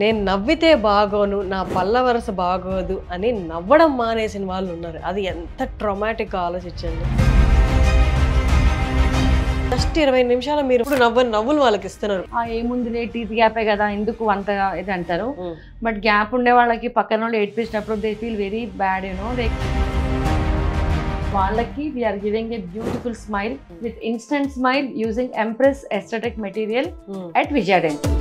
నేను నవ్వితే బాగోను, నా పళ్ళ వరస బాగోదు అని నవ్వడం మానేసిన వాళ్ళు ఉన్నారు. అది ఎంత ట్రామాటిక్ ఆలోచించండి. జస్ట్ 20 నిమిషాలు మీరు ఇప్పుడు నవ్వులు వాళ్ళకి ఇస్తున్నారు. ఏముందిలే టీత్ గ్యాపే కదా ఎందుకు అంత ఇది అంటారు. బట్ గ్యాప్ ఉండే వాళ్ళకి పక్కన వాళ్ళు ఏడ్పించినప్పుడు దే ఫీల్ వెరీ బ్యాడ్ వాళ్ళకి we are giving a beautiful smile with instant smile using Empress aesthetic material at Vijaya dental.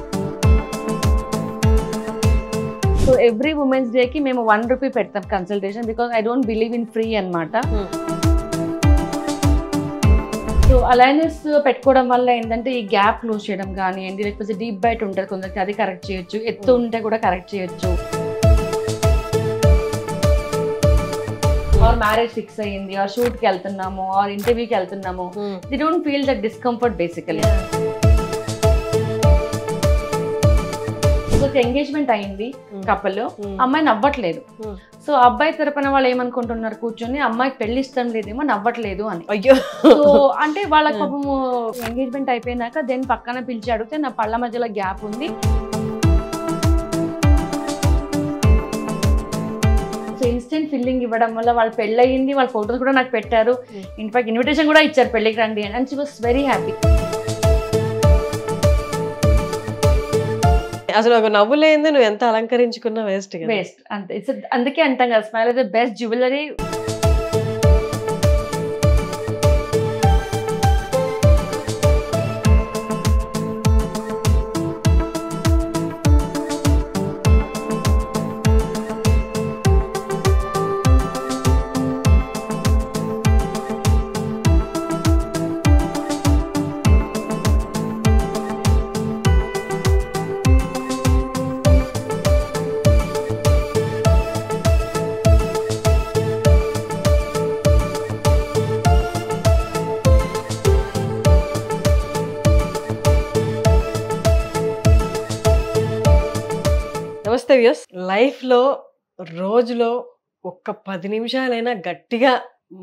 So every women's day కి మేము 1 రూపీ పెడతాం consultation, because I don't believe in free అనమాట. సో అలైనర్స్ పెట్టుకోవడం వల్ల ఏంటంటే ఈ gap close చేయడం కానివ్వండి, లేకపోతే డీప్ బైట్ ఉంటుంది కొందరికి, అది కరెక్ట్ చేయొచ్చు. ఎత్తు ఉంటే కూడా కరెక్ట్ చేయొచ్చు. ఆర్ మ్యారేజ్ ఫిక్స్ అయ్యింది, ఆర్ షూట్కి వెళ్తున్నాము, ఆర్ ఇంటర్వ్యూకి వెళ్తున్నాము, they don't feel that discomfort basically. Engagement అయింది కపుల్, అమ్మాయి నవ్వట్లేదు. సో అబ్బాయి తరపున వాళ్ళు ఏమనుకుంటున్నారు, కూర్చొని అమ్మాయికి పెళ్లి ఇష్టం లేదేమో నవ్వట్లేదు అని. అయ్యో. సో అంటే వాళ్ళ పాపము ఎంగేజ్మెంట్ అయిపోయినాక దెన్ పక్కన పిలిచి అడిగితే నా పళ్ళ మధ్యలో గ్యాప్ ఉంది. సో ఇన్స్టెంట్ ఫిల్లింగ్ ఇవ్వడం వల్ల వాళ్ళు పెళ్ళి అయ్యింది, వాళ్ళ ఫొటోస్ కూడా నాకు పెట్టారు. ఇన్ఫాక్ట్ ఇన్విటేషన్ కూడా ఇచ్చారు పెళ్లికి రండి అని. And she was very happy. అసలు ఒక నవ్వు లేనిది నువ్వు ఎంత అలంకరించుకున్నా వేస్ట్ వేస్ట్ అంతే. అందుకే అంటాం కదా, smile is the best jewellery. నమస్తే వ్యూస్. లైఫ్లో రోజులో ఒక్క 10 నిమిషాలైనా గట్టిగా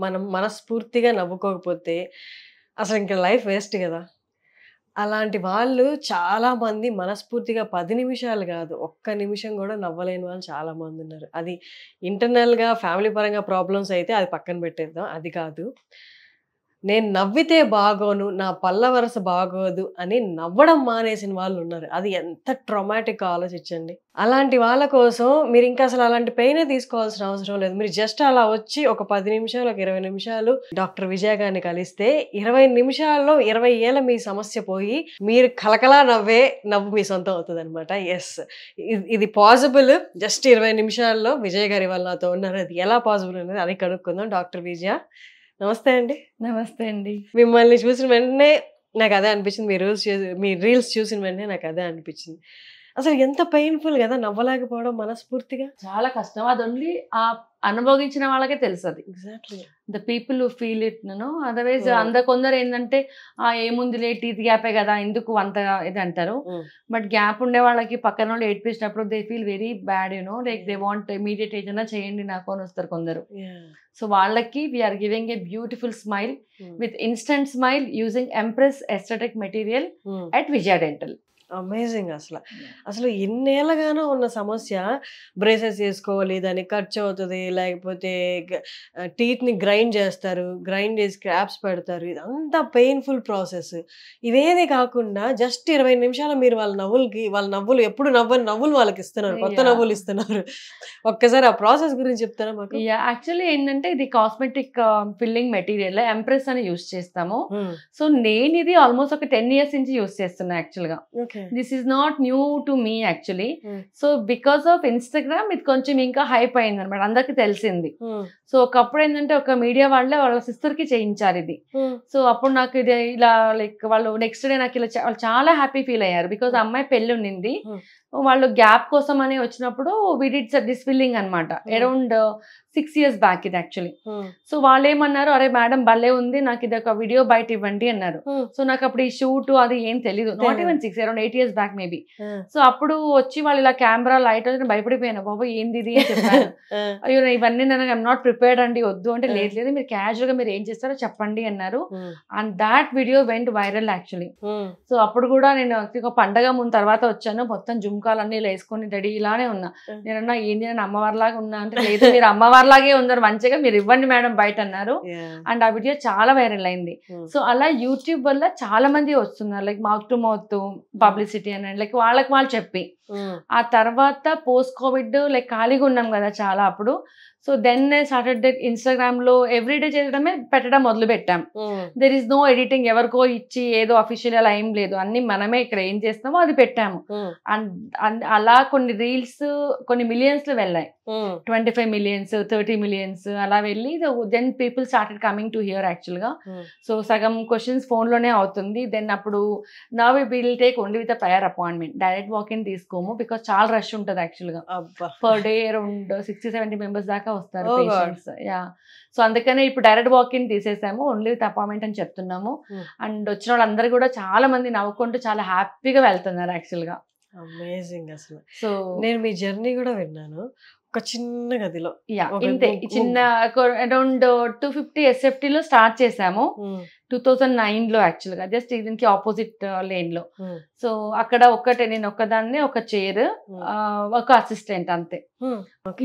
మనం మనస్ఫూర్తిగా నవ్వుకోకపోతే అసలు ఇంకా లైఫ్ వేస్ట్ కదా. అలాంటి వాళ్ళు చాలామంది మనస్ఫూర్తిగా 10 నిమిషాలు కాదు, ఒక్క నిమిషం కూడా నవ్వలేని వాళ్ళు చాలామంది ఉన్నారు. అది ఇంటర్నల్గా ఫ్యామిలీ పరంగా ప్రాబ్లమ్స్ అయితే అది పక్కన పెట్టేద్దాం, అది కాదు. నేను నవ్వితే బాగోను, నా పళ్ళ వరస బాగోదు అని నవ్వడం మానేసిన వాళ్ళు ఉన్నారు. అది ఎంత ట్రామాటిక్ ఆలోచించండి. అలాంటి వాళ్ళ కోసం మీరు ఇంకా అసలు అలాంటి పెయినే తీసుకోవాల్సిన అవసరం లేదు. మీరు జస్ట్ అలా వచ్చి ఒక 10 నిమిషాలు, ఒక 20 నిమిషాలు డాక్టర్ విజయ గారిని కలిస్తే 20 నిమిషాల్లో 20 ఏళ్ళ మీ సమస్య పోయి మీరు కలకలా నవ్వు మీ సొంతం అవుతుంది అనమాట. ఎస్, ఇది పాసిబుల్. జస్ట్ 20 నిమిషాల్లో విజయ గారి వాళ్ళు నాతో ఉన్నారు. అది ఎలా పాసిబుల్ అనేది అది కనుక్కుందాం. డాక్టర్ విజయ, నమస్తే అండి. నమస్తే అండి. మిమ్మల్ని చూసిన వెంటనే నాకు అదే అనిపించింది. మీ రీల్స్ చూసిన వెంటనే నాకు అదే అనిపించింది. అసలు ఎంత పెయిన్ఫుల్ కదా నవ్వలేకపోవడం మనస్ఫూర్తిగా. చాలా కష్టం. అది ఓన్లీ ఆ అనుభవించిన వాళ్ళకే తెలుసు. అది exactly the people who feel it. Otherwise కొందరు ఏంటంటే ఏముందిలే టీత్ గ్యాపే కదా ఎందుకు అంత ఇది అంటారు. బట్ గ్యాప్ ఉండే వాళ్ళకి పక్కన వాళ్ళు ఏడ్పించినప్పుడు they feel very bad. Like they want immediate ఏదైనా చేయండి నాకు అని వస్తారు కొందరు. సో వాళ్ళకి we are giving a beautiful smile with instant smile using Empress aesthetic material at Vijaya dental. Amazing. అసలు ఎన్నేళ్ళగానో ఉన్న సమస్య. బ్రేసెస్ చేసుకోవాలి, దానికి ఖర్చు అవుతుంది, లేకపోతే టీత్ని గ్రైండ్ చేస్తారు, గ్రైండ్ చేసి క్రాప్స్ పెడతారు, ఇదంతా పెయిన్ఫుల్ ప్రాసెస్. ఇవేది కాకుండా జస్ట్ 20 నిమిషాలు మీరు వాళ్ళ నవ్వులు ఎప్పుడు నవ్వులు వాళ్ళకి ఇస్తున్నారు, కొత్త నవ్వులు ఇస్తున్నారు. ఒక్కసారి ఆ ప్రాసెస్ గురించి చెప్తారా మాకు? యాక్చువల్లీ ఏంటంటే ఇది కాస్మెటిక్ ఫిల్లింగ్ మెటీరియల్ ఎంప్రెస్ అని యూస్ చేస్తాము. సో నేను ఇది ఆల్మోస్ట్ ఒక 10 years నుంచి యూస్ చేస్తున్నా యాక్చువల్గా. This is not new to me actually. So because of Instagram ఇది కొంచెం ఇంకా హైప్ అయింది అనమాట, అందరికి తెలిసింది. సో ఒకప్పుడు ఏంటంటే ఒక మీడియా వాళ్ళే వాళ్ళ సిస్టర్ కి చేయించారు ఇది. సో అప్పుడు నాకు ఇది ఇలా లైక్ వాళ్ళు నెక్స్ట్ డే నాకు ఇలా వాళ్ళు చాలా హ్యాపీ ఫీల్ అయ్యారు. బికాస్ అమ్మాయి పెళ్లి ఉండింది, వాళ్ళు గ్యాప్ కోసం అని వచ్చినప్పుడు వి డిడ్ దిస్ ఫిల్లింగ్ అనమాట అరౌండ్ 6 years బ్యాక్ ఇది యాక్చువల్లీ. సో వాళ్ళు ఏమన్నారు, అరే మేడం భలే ఉంది, నాకు ఇది ఒక వీడియో బయట ఇవ్వండి అన్నారు. సో నాకు అప్పుడు ఈ షూట్ అది ఏం తెలీదు, not even 6, around 8 years back maybe. So అప్పుడు వచ్చి వాళ్ళు ఇలా కెమెరా లైట్ అని భయపడిపోయాను, బాబా ఏంది ఇది అని చెప్పాను. అయ్యో ఇవన్నీ నేను ఐఎమ్ నాట్ ప్రిపేర్డ్ అండి, వద్దు అంటే లేదు మీరు క్యాజువల్ గా మీరు ఏం చేస్తారో చెప్పండి అన్నారు. And that video went viral actually. So అప్పుడు కూడా నేను ఒక పండగ ముందు తర్వాత వచ్చాను, మొత్తం జుమ్ కుంకాలు అన్ని వేసుకొని రెడీ ఇలానే ఉన్నా. నేనన్నా ఏంది నేను అమ్మవారిలాగా ఉన్నా అంటే, లేదు మీరు అమ్మవారిలాగే ఉన్నారు మంచిగా, మీరు ఇవ్వండి మేడం బయట అన్నారు. అండ్ ఆ వీడియో చాలా వైరల్ అయింది. సో అలా యూట్యూబ్ వల్ల చాలా మంది వస్తున్నారు, like mouth to mouth publicity అని, లైక్ వాళ్ళకి వాళ్ళు చెప్పి. ఆ తర్వాత పోస్ట్ కోవిడ్ లైక్ ఖాళీగా ఉన్నాం కదా చాలా అప్పుడు. సో దెన్ స్టార్టెడ్ ఇన్స్టాగ్రామ్ లో ఎవ్రీడే చేయడమే పెట్టడం మొదలు పెట్టాం. దెర్ ఈస్ నో ఎడిటింగ్, ఎవరికో ఇచ్చి ఏదో అఫీషియల్ అలా ఏం లేదు, అన్ని మనమే ఇక్కడ ఏం చేస్తామో అది పెట్టాము. అండ్ అలా కొన్ని రీల్స్ కొన్ని మిలియన్స్ లో వెళ్ళాయి, 25 millions 30 millions అలా వెళ్ళి then people started coming to here actual గా. సో సగం క్వశ్చన్స్ ఫోన్ లోనే అవుతుంది. దెన్ అప్పుడు నా will take only with prior appointment, direct walk in తీసుకోము, బికాస్ చాలా రష్ ఉంటుంది యాక్చువల్ గా. పర్ డే అరౌండ్ 60-70 members దాకా వస్తారు పేషెంట్స్. యా, సో అందుకనే ఇప్పుడు డైరెక్ట్ వాక్ ఇన్ తీసేసాము, ఓన్లీ విత్ అపాయింట్మెంట్ అని చెప్తున్నాము. అండ్ వచ్చిన వాళ్ళందరూ కూడా చాలా మంది నవ్వుకుంటూ చాలా హ్యాపీగా వెళ్తున్నారు యాక్చువల్ గా. అమేజింగ్ అసలు. సో నేను మీ జర్నీ కూడా విన్నాను, ఒక చిన్న గదిలో ఇంతే చిన్న అరౌండ్ 250 SFT లో స్టార్ట్ చేసాము 2009 లో యాక్చువల్ గా, జస్ట్ దీనికి ఆపోజిట్ లేన్ లో. సో అక్కడ నేను ఒక్కదాన్ని, ఒక చైర్, ఒక అసిస్టెంట్ అంతే.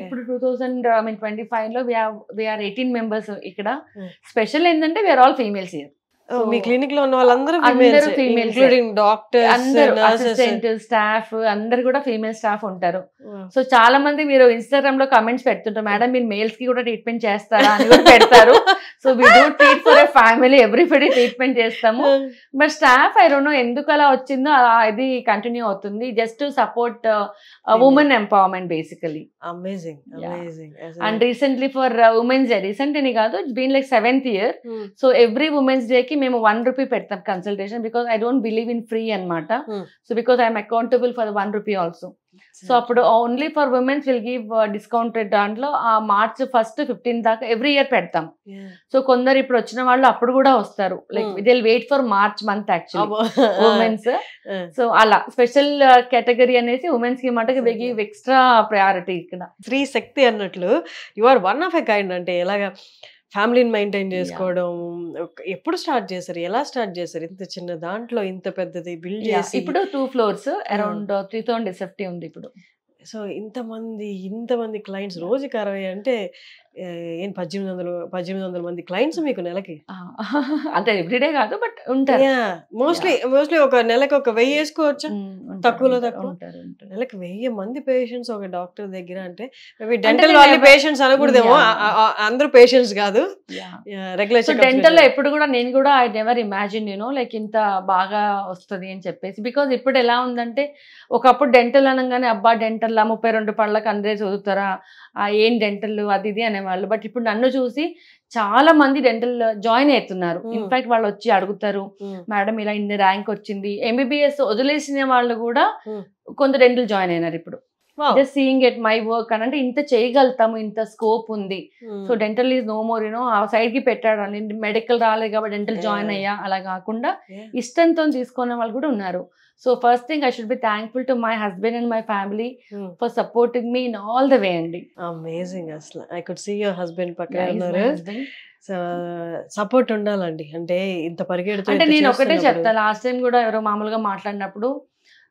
ఇప్పుడు 2025 లో వీఆర్ 18 members ఇక్కడ. స్పెషల్ ఏంటంటే వీఆర్ ఆల్ ఫీమేల్స్ హియర్. మీ క్లినిక్ లో ఉన్న వాళ్ళందరూ ఫీమేల్స్, అందరూ అసిస్టెంట్ స్టాఫ్ అందరు కూడా ఫీమేల్ స్టాఫ్ ఉంటారు. సో చాలా మంది మీరు ఇన్స్టాగ్రామ్ లో కమెంట్స్ పెడుతుంటారు, మేడం మీరు మేల్స్ కి కూడా ట్రీట్మెంట్ చేస్తారా అని కూడా పెడతారు. So we do treat for a family, everybody treatment చేస్తాము. But staff I don't know ఎందుకు అలా వచ్చిందో ఇది కంటిన్యూ అవుతుంది, just support women empowerment basically. Amazing. And recently for women's day, recent అని కాదు, it's been like 7th year. So every women's day కి మేము 1 rupee పెడతాం consultation, because I don't believe in free అనమాట. So because I'm accountable for 1 rupee also. So అప్పుడు only for women's will give discounted. దాంట్లో ఆ March 1st 15th దాకా every year పెడతాం. So కొందరు ఇప్పుడు వచ్చిన వాళ్ళు అప్పుడు కూడా వస్తారు, like they will wait for March month actually women's. So అలా స్పెషల్ కేటగిరీ అనేసి ఉమెన్స్ కి మటుకు వి గివ్ ఎక్స్ట్రా ప్రయారిటీ ఇక్కడ. స్త్రీ శక్తి అన్నట్లు you are one of a kind. అంటే ఎలాగా ఫ్యామిలీని మెయింటైన్ చేసుకోవడం, ఎప్పుడు స్టార్ట్ చేశారు, ఎలా స్టార్ట్ చేశారు? ఇంత చిన్న దాంట్లో ఇంత పెద్దది బిల్డ్ చేసి. ఇప్పుడు 2 floors అరౌండ్ 3000 SFT ఉంది ఇప్పుడు. సో ఇంతమంది క్లయింట్స్, రోజుకి 60 అంటే ఏం 1800 మంది క్లయింట్స్ మీకు నెలకి? అంటే ఎవ్రీడే కాదు, బట్ ఉంటారు. మోస్ట్లీ ఒక నెలకి 1000 వేసుకోవచ్చా? తక్కువలో తక్కువ నెలకి 1000 మంది పేషెంట్స్ ఒక డాక్టర్ దగ్గర. అంటే డెంటల్ వాళ్ళ పేషెంట్స్ అనకూడదేమో, అందరూ పేషెంట్స్ కాదు, రెగ్యులర్. డెంటల్ లో ఎప్పుడు కూడా నేను కూడా ఐ నెవర్ ఇమాజిన్ లైక్ ఇంత బాగా వస్తుంది అని చెప్పేసి. బికాజ్ ఇప్పుడు ఎలా ఉందంటే, ఒకప్పుడు డెంటల్ అనగానే అబ్బా డెంటల్ 32 పళ్ళకి అందరే చదువుతారా, ఏం డెంటల్ అది ఇది అనేవాళ్ళు. బట్ ఇప్పుడు నన్ను చూసి చాలా మంది డెంటల్ జాయిన్ అవుతున్నారు. ఇన్ఫాక్ట్ వాళ్ళు వచ్చి అడుగుతారు, మేడం ఇలా ఇన్ని ర్యాంక్ వచ్చింది. MBBS వదిలేసిన వాళ్ళు కూడా కొంత డెంటల్ జాయిన్ అయినారు ఇప్పుడు. Just seeing at my work అని, అంటే ఇంత చేయగలుగుతాము, ఇంత స్కోప్ ఉంది. So dental is no more ఆ సైడ్ కి పెట్టాడు అని, మెడికల్ రాలేదు కాబట్టి డెంటల్ జాయిన్ అయ్యా అలా కాకుండా ఇష్టంతో తీసుకునే వాళ్ళు కూడా ఉన్నారు. So first thing I should be thankful to my husband and my family for supporting me in all the way అండి. అమేజింగ్. అసలు I could see your husband పక్కన ఉన్నారు. సపోర్ట్ ఉండాలండి, అంటే ఇంత పరిగెడుతూ. అంటే నేను ఒకటే చెప్తా, లాస్ట్ టైం కూడా ఎవరో మామూలుగా మాట్లాడినప్పుడు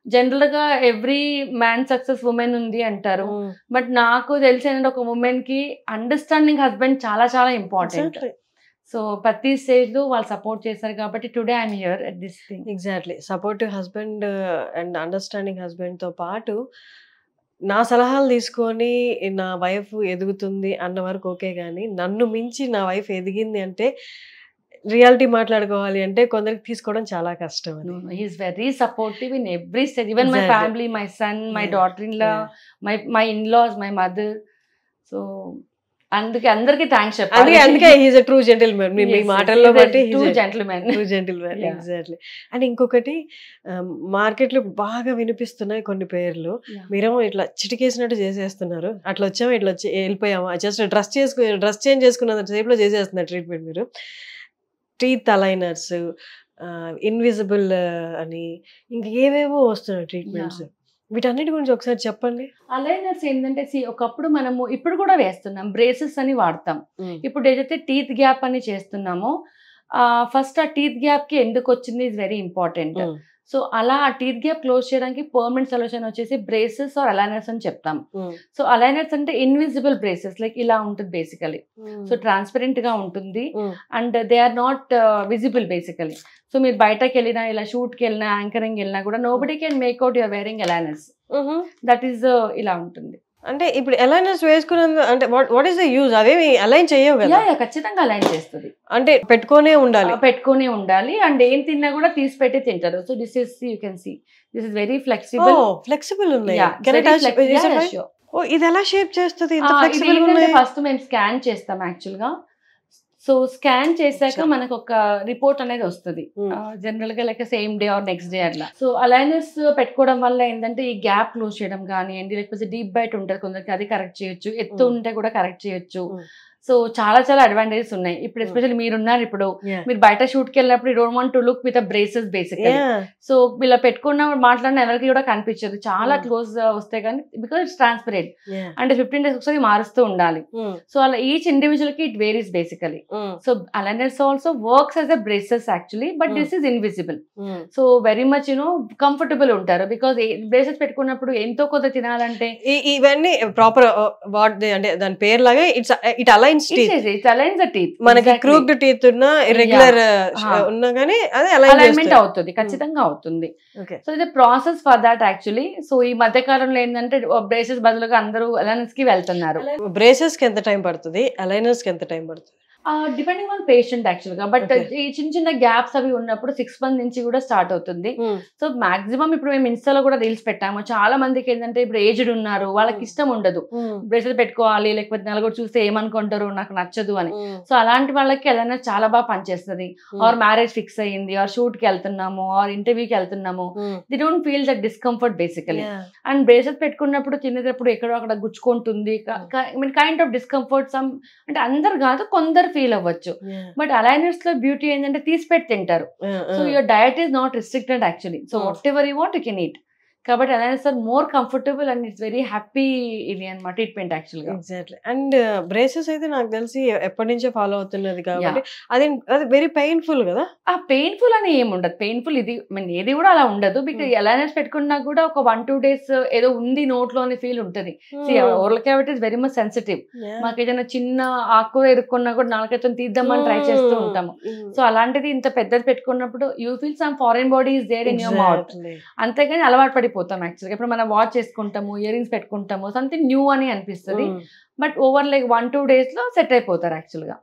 జనరల్ గా ఎవ్రీ మ్యాన్ సక్సెస్ ఉమెన్ ఉంది అంటారు. బట్ నాకు తెలిసిన ఒక ఉమెన్ కి అండర్స్టాండింగ్ హస్బెండ్ చాలా చాలా ఇంపార్టెంట్. సో ప్రతి స్టేజ్ లో వాళ్ళు సపోర్ట్ చేశారు కాబట్టి today I'm here at this thing. Exactly. Supportive husband and understanding husband తో పాటు నా సలహాలు తీసుకొని నా వైఫ్ ఎదుగుతుంది అన్న వరకు ఓకే, కానీ నన్ను మించి నా వైఫ్ ఎదిగింది అంటే రియాలిటీ మాట్లాడుకోవాలి అంటే కొందరికి తీసుకోవడం చాలా కష్టం. Is very supportive in every stage, even my family, my son, my daughter in law, my in laws, my mother. So అందుకే అందరికి థ్యాంక్స్ చెప్పాలి. అందుకే హీస్ ఎ ట్రూ జెంటిల్మెన్. మీ మాటల్లో బట్టి ట్రూ జెంటిల్మెన్. ఎగ్జాక్ట్లీ. అండ్ ఇంకొకటి, మార్కెట్లో బాగా వినిపిస్తున్నాయి కొన్ని పేర్లు, మీరేమో ఇట్లా చిటికేసినట్టు చేసేస్తున్నారు. అట్లా వచ్చాము, ఇట్లా వచ్చి వెళ్ళిపోయాము, జస్ట్ డ్రెస్ చేంజ్ చేసుకున్న సేపులో చేసేస్తున్నారు ట్రీట్మెంట్ మీరు. టీత్ అలైనర్స్, ఇన్విజిబుల్ అని ఇంకా ఏవేవో వస్తున్నాయి ట్రీట్మెంట్స్. వీటన్నిటి గురించి ఒకసారి చెప్పండి. అలైనర్స్ ఏంటంటే ఒకప్పుడు మనము ఇప్పుడు కూడా వేస్తున్నాం, బ్రేసెస్ అని వాడతాం. ఇప్పుడు ఏదైతే టీత్ గ్యాప్ అని చేస్తున్నామో, ఫస్ట్ ఆ టీత్ గ్యాప్ కి ఎందుకు వచ్చింది ఇస్ వెరీ ఇంపార్టెంట్. సో అలా ఆ టీత్ గ్యాప్ క్లోజ్ చేయడానికి పర్మనెంట్ సొల్యూషన్ వచ్చేసి బ్రేసెస్ ఆర్ అలైనర్స్ అని చెప్తాం. సో అలైనర్స్ అంటే ఇన్విజిబుల్ బ్రేసెస్, లైక్ ఇలా ఉంటుంది బేసికలీ. సో ట్రాన్స్పరెంట్ గా ఉంటుంది and they are not visible basically. So మీరు బయటకి వెళ్ళినా, ఇలా షూట్ కి వెళ్ళినా, యాంకరింగ్ వెళ్ళినా కూడా nobody can make out your wearing aligners. That is ఇలా ఉంటుంది. అంటే ఇప్పుడు అలైనర్స్ వేసుకున్నందుకు అంటే వాట్ ఈస్ ద యూజ్? అవేమి అలైన్ చేయవు కదా? ఖచ్చితంగా అలైన్ చేస్తుంది. అంటే పెట్టుకునే ఉండాలి అండ్ ఏం తిన్నా కూడా తీసి పెట్టి తింటారు. So this is you can see this is very flexible. Flexible ఉన్నాయి. ఇది ఎలా షేప్ చేస్తుంది? ఫస్ట్ మేము స్కాన్ చేస్తాం యాక్చువల్ గా. సో స్కాన్ చేశాక మనకు ఒక రిపోర్ట్ అనేది వస్తుంది జనరల్ గా, like same day or next day అట్లా. సో అలైనర్స్ పెట్టుకోవడం వల్ల ఏంటంటే ఈ గ్యాప్ క్లోజ్ చేయడం కానివ్వండి, లేకపోతే డీప్ బైట్ ఉంటుంది కొందరికి, అది కరెక్ట్ చేయొచ్చు. ఎత్తు ఉంటే కూడా కరెక్ట్ చేయొచ్చు. సో చాలా చాలా అడ్వాంటేజెస్ ఉన్నాయి. ఇప్పుడు ఎస్పెషల్లీ మీరున్నారు, ఇప్పుడు మీరు బయట షూట్ కి వెళ్ళినప్పుడు you don't want to look with braces basically. So ఇలా పెట్టుకున్న మాట్లాడిన ఎవరికి కూడా కనిపించదు, చాలా క్లోజ్ వస్తే కానీ, బికాస్ ఇట్స్ ట్రాన్స్పరెంట్. అంటే 15 days ఒకసారి మారుస్తూ ఉండాలి. సో అలా ఈచ్ ఇండివిజువల్ కి it varies basically. So aligners also works as a braces actually, but this is invisible. So very much comfortable ఉంటారు. బికాస్ బ్రేసెస్ పెట్టుకున్నప్పుడు ఎంతో కొంత తినాలంటే ఇవన్నీ ప్రాపర్ అంటే దాని పేరు లాగా ఇట్ అలైన్స్ teeth. మనకి క్రూక్డ్ టీత్ ఉన్నా, ఇర్రెగ్యులర్ ఉన్నా గానీ అదే అలైన్మెంట్ అవుతుంది, ఖచ్చితంగా అవుతుంది. సో ఇది process for that actually. So ఈ మధ్య కాలంలో ఏంటంటే బ్రేసెస్ బదులుగా అందరూ అలైనర్స్ కి వెళ్తున్నారు. బ్రేసెస్ కి ఎంత టైం పడుతుంది, అలైనర్స్ కి ఎంత టైం పడుతుంది? డిపెండింగ్ ఆన్ పేషెంట్ యాక్చువల్ గా. బట్ ఈ చిన్న చిన్న గ్యాప్స్ అవి ఉన్నప్పుడు 6 months నుంచి కూడా స్టార్ట్ అవుతుంది. సో మాక్సిమం ఇప్పుడు మేము ఇన్స్టాలో కూడా రీల్స్ పెట్టాము. చాలా మందికి ఏంటంటే ఇప్పుడు ఏజ్డ్ ఉన్నారు, వాళ్ళకి ఇష్టం ఉండదు బ్రేసెస్ పెట్టుకోవాలి, లేకపోతే నలుగురు చూస్తే ఏమనుకుంటారు, నాకు నచ్చదు అని. సో అలాంటి వాళ్ళకి ఏదైనా చాలా బాగా పనిచేస్తుంది. ఆర్ మ్యారేజ్ ఫిక్స్ అయ్యింది, ఆర్ షూట్ కి వెళ్తున్నాము, ఆర్ ఇంటర్వ్యూకి వెళ్తున్నాము, they don't feel that discomfort basically. And braces పెట్టుకున్నప్పుడు తినేటప్పుడు ఎక్కడో అక్కడ గుచ్చుకుంటుంది, కైండ్ ఆఫ్ డిస్కంఫర్ట్. సమ్ అంటే అందరు కాదు, కొందరు ఫీల్ అవ్వచ్చు. బట్ అలైనర్స్ లో బ్యూటీ ఏంటంటే తీసి పెట్టి తింటారు. So your diet is not restricted actually. So whatever you want you can eat. కాబట్టి aligners are more comfortable and it's very happy ఇది అన్నమాట ట్రీట్మెంట్ యాక్చువల్ గా. ఎగ్జాక్ట్లీ. అండ్ బ్రేసెస్ అయితే నాకు తెలిసి ఎప్పటి నుంచో ఫాలో అవుతున్నది కాబట్టి అది వెరీ పెయిన్ఫుల్ కదా? పెయిన్ఫుల్ అని ఏమి ఉండదు. పెయిన్ఫుల్ ఇది ఏది కూడా అలా ఉండదు. బికాజ్ అలైనర్స్ పెట్టుకున్నా కూడా ఒక 1-2 days ఏదో ఉంది నోట్లో అనే ఫీల్ ఉంటుంది. Oral cavity is very much sensitive. మాకు ఏదైనా చిన్న ఆకుకూర ఎరుక్కున్నా కూడా నాలుకైతే తీద్దామని ట్రై చేస్తూ ఉంటాము. సో అలాంటిది ఇంత పెద్దది పెట్టుకున్నప్పుడు you feel some foreign body is there in your mouth. అంతేగాని అలవాటు పడిపోతాం యాక్చువల్గా. ఇప్పుడు మనం వాచ్ చేసుకుంటాము, ఇయర్ రింగ్స్ పెట్టుకుంటాము, సంథింగ్ న్యూ అని అనిపిస్తుంది. బట్ ఓవర్ లైక్ 1-2 days లో సెట్ అయిపోతారు యాక్చువల్ గా.